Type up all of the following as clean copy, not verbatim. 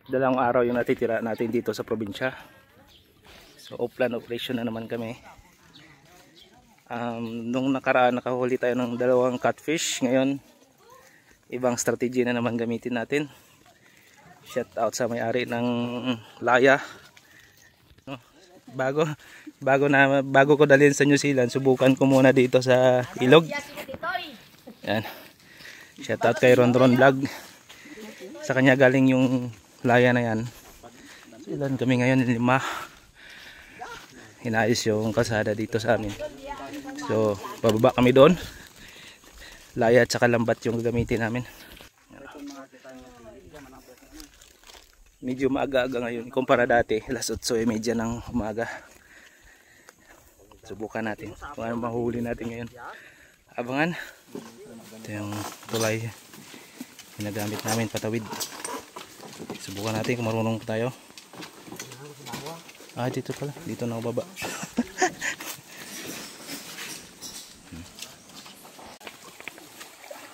Dalawang araw yung natitira natin dito sa probinsya. So off-land operation na naman kami. Nung nakaraan nakahuli tayo ng 2 catfish. Ngayon ibang strategy na naman gamitin natin. Shout out sa may-ari ng Laya. Bago ko dalhin sa New Zealand, subukan ko muna dito sa ilog. Yan. Shout out kay Ron Vlog. Sa kanya galing yung Laya na yan. Ilan kami ngayon? 5. Inayos yung kalsada dito sa amin. So bababa kami doon. Laya at saka lambat yung gagamitin namin. Medyo maaga-aga ngayon kumpara dati. Alas 8:30 ng umaga. Subukan natin kung ano mahuli natin ngayon. Abangan. Ito yung tulay ginagamit namin patawid. Subukan natin kung marunong tayo. Dito pala. Dito na ako baba.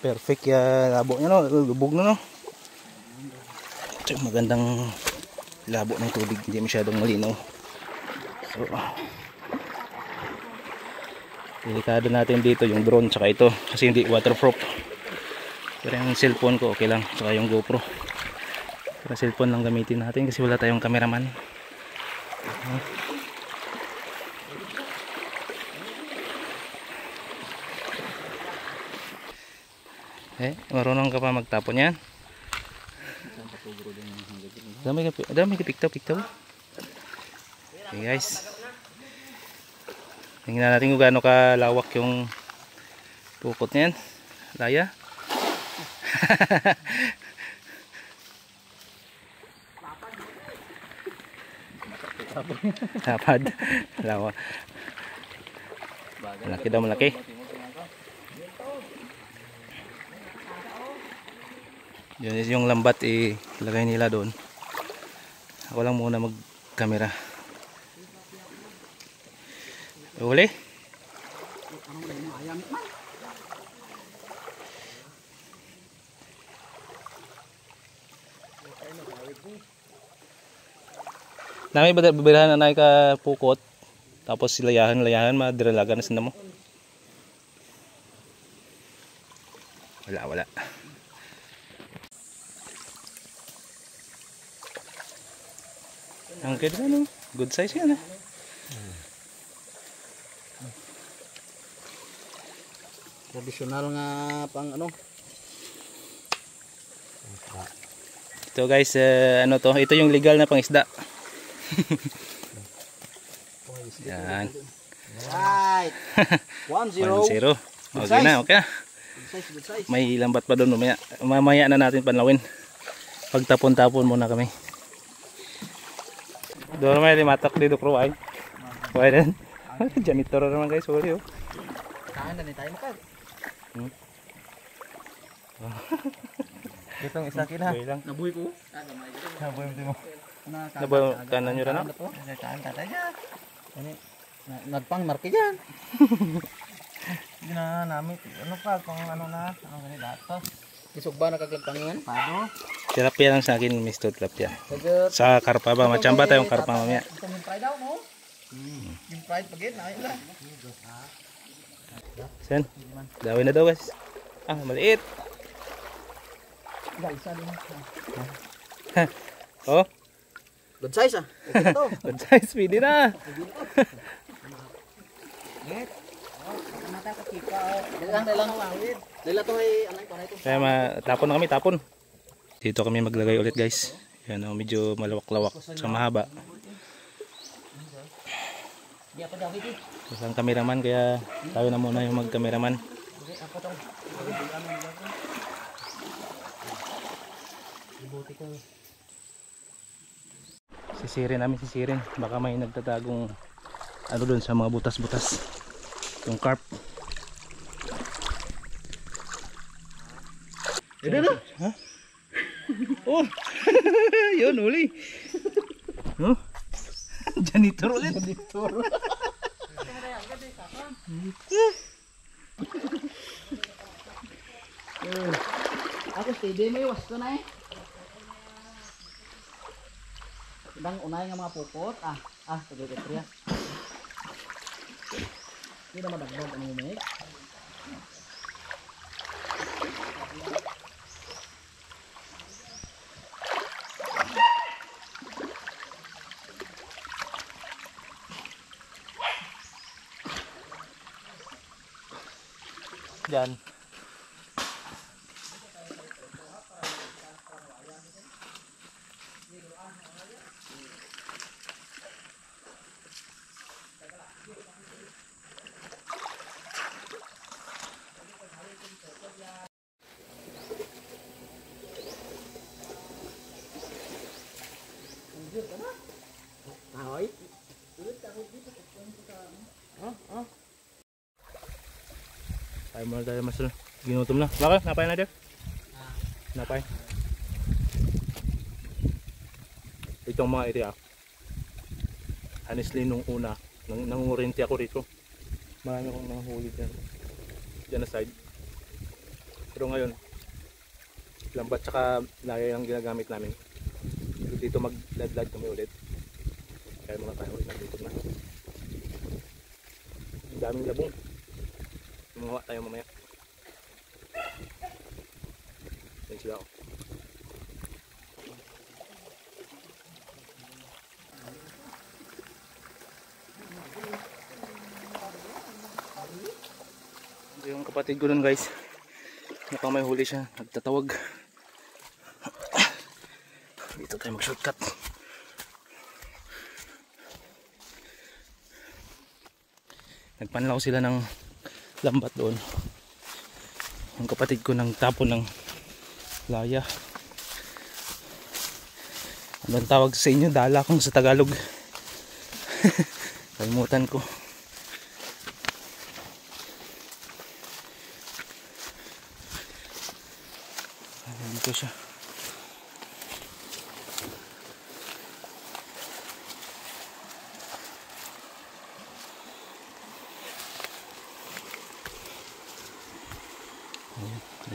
Perfect ya labo niya, no? Lubog na, no? Ito magandang labo ng tubig. Hindi masyadong malinaw. So delikado natin dito yung drone tsaka ito. Kasi hindi waterproof. Pero yung cellphone ko okay lang. Tsaka yung GoPro. Pero cellphone lang gamitin natin kasi wala tayong cameraman. Marunong ka pa magtapon yan? Dami ka piktaw. Okay guys, tingnan natin kung gaano kalawak yung pukot niyan. Laya. Tapad. Lawa. Malaki daw, malaki. Yun is yung lambat ilagay nila doon. Ako lang muna mag-camera. Uli. Nami babirahan na ka pukot. Tapos layahan madiralagan na sila mo. Wala. Ang ganda, no? Good size yan, eh. Traditional nga pang ano. Ito guys, ano to? Ito yung legal na pangisda. Yan. Right. 1-0. 1-0. Okay na. Good size. May lambat pa doon mamaya. Mamaya na natin panlawin. Pagtapon-tapon muna kami. Doon may limatak dito crew ay. Pwede. Janitor naman guys, sorry oh. Kain na ni tayo makag. Itong isa kina. Nabuhay ko. Nabuhay mo. Nabuhay kanan nyo rin no? Kain tatay dyan. Nagpang marke dyan. Hindi na namin. Ano pa kung ano na. Ano ganit datos. Isog ba nakagagpangan? Pado. Tilapia lang sa akin, Mr. Tilapia. Sa karpa ba? Machamba tayong karpa mamaya. Itong yung fried daw mo? Yung fried pagin, ayun lang. Sen, dawin na daw guys. Maliit. Isa din. Oh. Good size Okay to. Good size, pwede na. Mata ka kika. Dalang lawid. Dala to ay anay ko na ito. Kaya matapon na kami, tapon. Dito kami maglagay ulit guys. Yan oh, medyo malawak-lawak sa mahaba. Isang cameraman kaya tayo na muna yung mag-cameraman. Sisirin. Baka may nagtatagong ano doon sa mga butas-butas. Yung carp. Ha? Oh. Yun uli. No? Janitor ulit. Ako steady may wasto na eh. dang unay nga mga pupot. Sige Petria. Hindi na madagdag ang umig. Yan. Ahoy. Ay mo na tayo mas ginutom na. Baka napay na der. Napay. Itong mga area. Honestly nung una, nangungurinti ako rito. Marami akong mga huli dyan. Dyan na side. Pero ngayon, lambat tsaka laya ang ginagamit namin. Dito magladlad kami ulit. Kaya muna tayo ulit nandito na. Ang daming labong. Gumawa tayo mamaya. Yan sila ako. Yung kapatid ko nun guys, mukhang may huli siya, nagtatawag. Dito tayo mag shortcut. Nagpanlaw sila ng lambat doon. Yung kapatid ko nang tapon ng laya. Anong tawag sa inyo? Dala kung sa Tagalog. Kalimutan ko. Dito siya.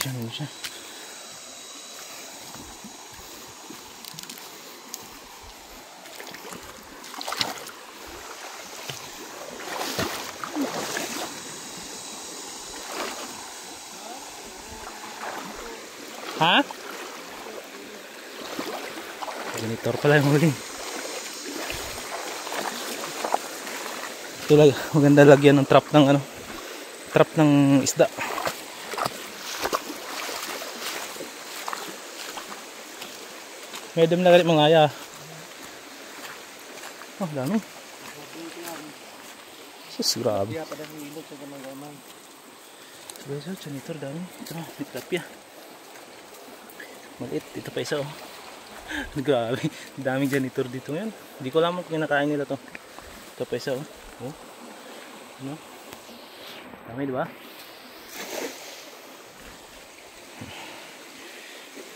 Ano siya? Ha? Janitor pala yung huli. Ito lang, maganda lagyan ng trap ng trap ng isda. Medyo na galit mga aya. Oh, dami. Sus, grabe. Guys, janitor dami. Ito, may tilapia. Maliit, ito pa isa oh. Grabe, daming janitor dito ngayon. Hindi ko alam kung kinakain nila to. Ito pa isa oh. Oh. Ano? Dami diba?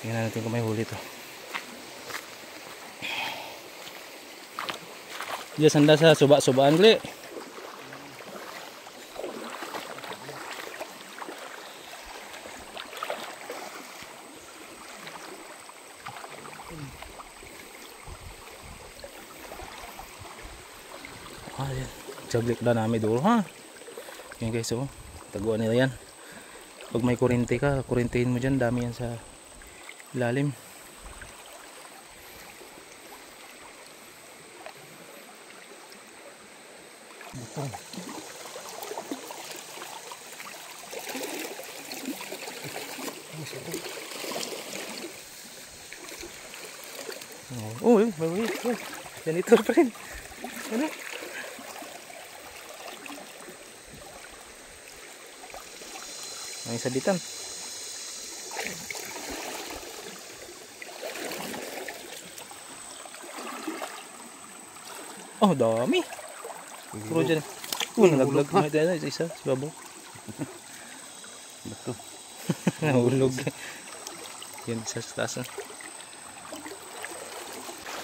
Tingnan natin kung may huli to. Diyan sanda sa suba-subaan gali. Yan. Jaglik na namin doon ha. Yan guys oh. Taguan nila yan. Pag may kurente ka, kurentehin mo dyan. Dami yan sa ilalim. Oh, yun, may uwi. Janitor pa rin. Ano? May sabitan. Oh, dami. Puro dyan. Oh, nalaglag. May tayo isa. Si Babaw. Bato. Nahulog. Yan, isa sa taas.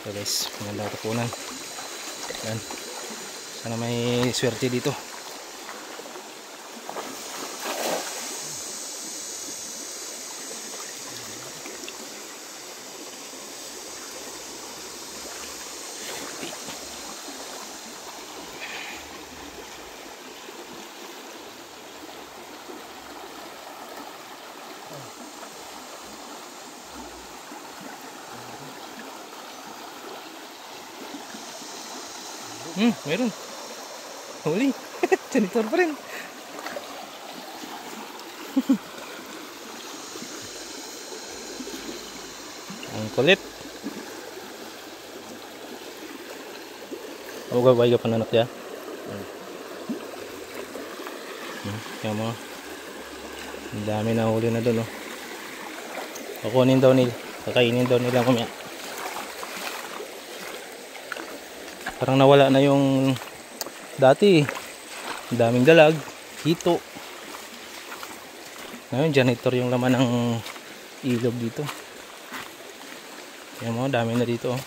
So guys, maganda tapunan. Yan. Sana may swerte dito. Meron. Huli. Janitor pa rin. Ang kulit. Gaway ka pananak ya. Kaya mo. Ang dami na huli na doon, oh. Kukunin daw nila. Kakainin daw nila kumya. Parang nawala na yung dati. Ang daming dalag, hito. Ngayon, janitor yung laman ng ilog dito. Kaya mo, dami na dito, oh.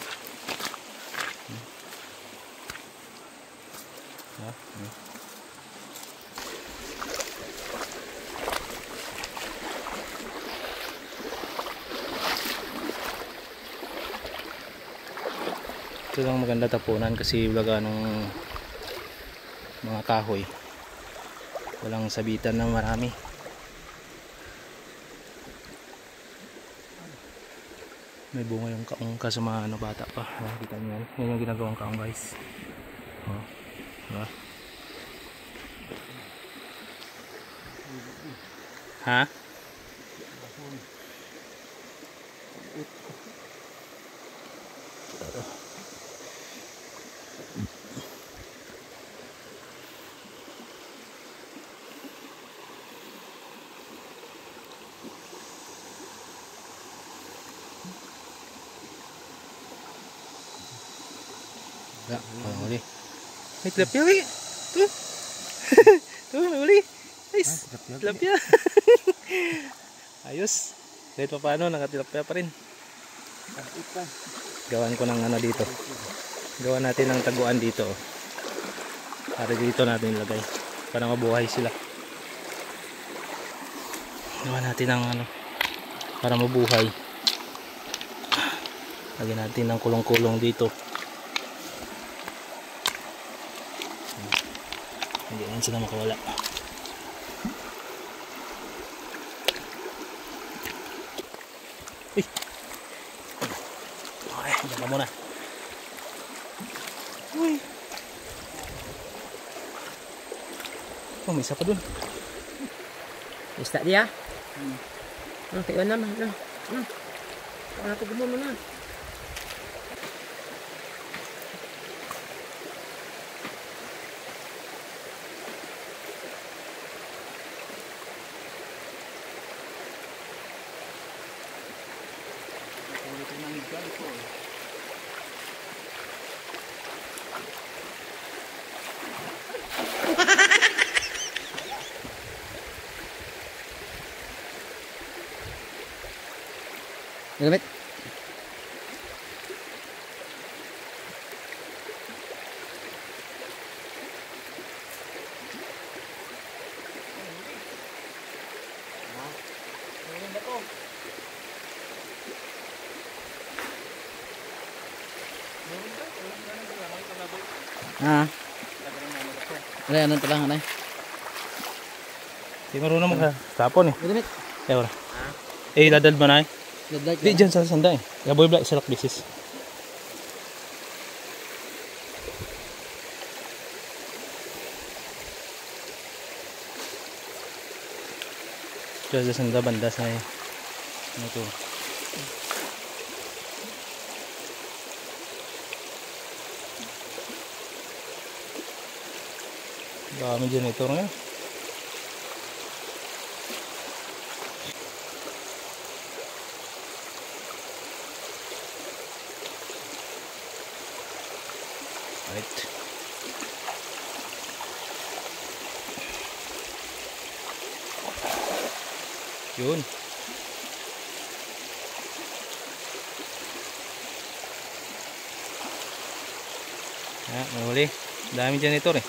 Ito lang maganda tapunan kasi wala ng mga kahoy, walang sabitan na marami. May bunga yung kaong sa mga ano, bata pa. Nakikita nyo yan, yan yung ginagawang kaong, guys. Oh, diba? Ha? Ya, huli. May tilapia lagi. Tuh. Tuh, may huli. Nice. Tilapia. Ayos. Kahit pa paano, nakatilapia pa rin. Gawan ko ng ano dito. Gawan natin ng taguan dito. Para dito natin ilagay. Para mabuhay sila. Gawan natin ng ano. Para mabuhay. Lagyan natin ng kulong-kulong dito. Hindi naman sila makawala. Uy! Okay, diyan ka muna. Uy! Oh, may isa pa dun. Isda dia. Kayo naman. Wala ko gumawa na. Gamit. Ano ito lang, ano? Hindi marunong magkapon eh. Gamit. Kaya wala. Eh, ladad ba na eh? Dadlag. Di dyan sa sanda eh. Gaboy black sa lakbisis. Dyan sa sanda banda sa ano to. Dami janitor nga. Right. Yun. May huli. Dami janitor eh.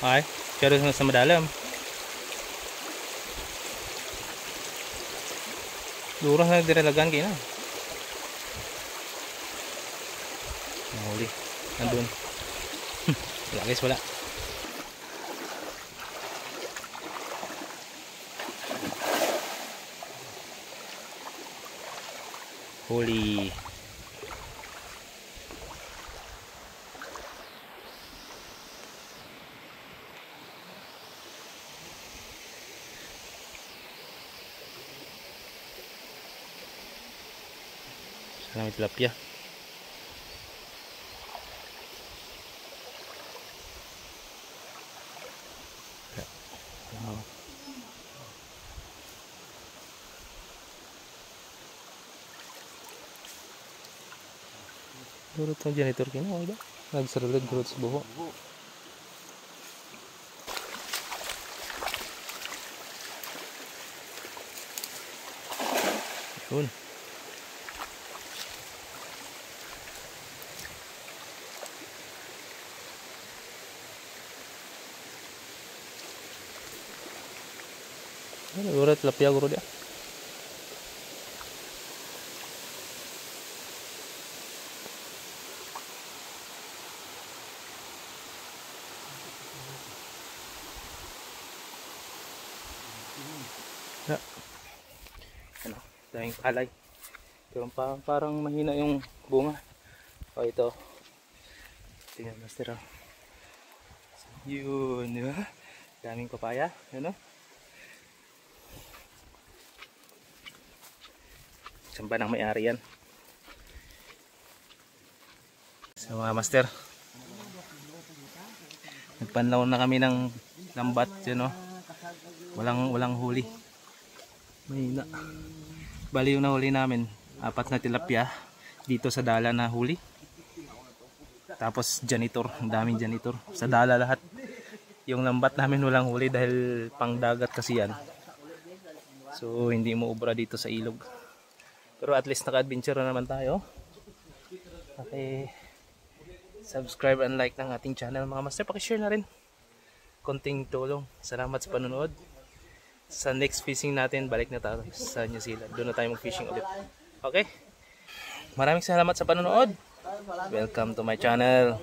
Ay, pero sa madalam. Durang na direlagan kayo na. Mahuli. Nandun. Wala guys, wala. huli. Sana may tilapia. Durot ng janitor kina, ay ba? Nagsaralad durot sa buho. Yun. Durot tilapia guru dia. Ya. Ano, daming palay. Pero parang mahina yung bunga. O ito. Tingnan master. Yun, di ba? Daming papaya, ano? Saan ba nang may-ari yan? So mga master, nagpanlaw na kami ng lambat, yun, no? Walang huli. Mahina. Bali yung nahuli namin, 4 na tilapia dito sa dala na huli. Tapos janitor, ang daming janitor sa dala lahat. Yung lambat namin walang huli dahil pang dagat kasi yan. So hindi mo ubra dito sa ilog. Pero at least naka-adventure na naman tayo. Okay. Subscribe and like ng ating channel mga master. Paki-share na rin. Konting tulong. Salamat sa panonood. Sa next fishing natin, balik na tayo sa New Zealand. Doon na tayo mag-fishing ulit. Okay? Maraming salamat sa panonood. Welcome to my channel.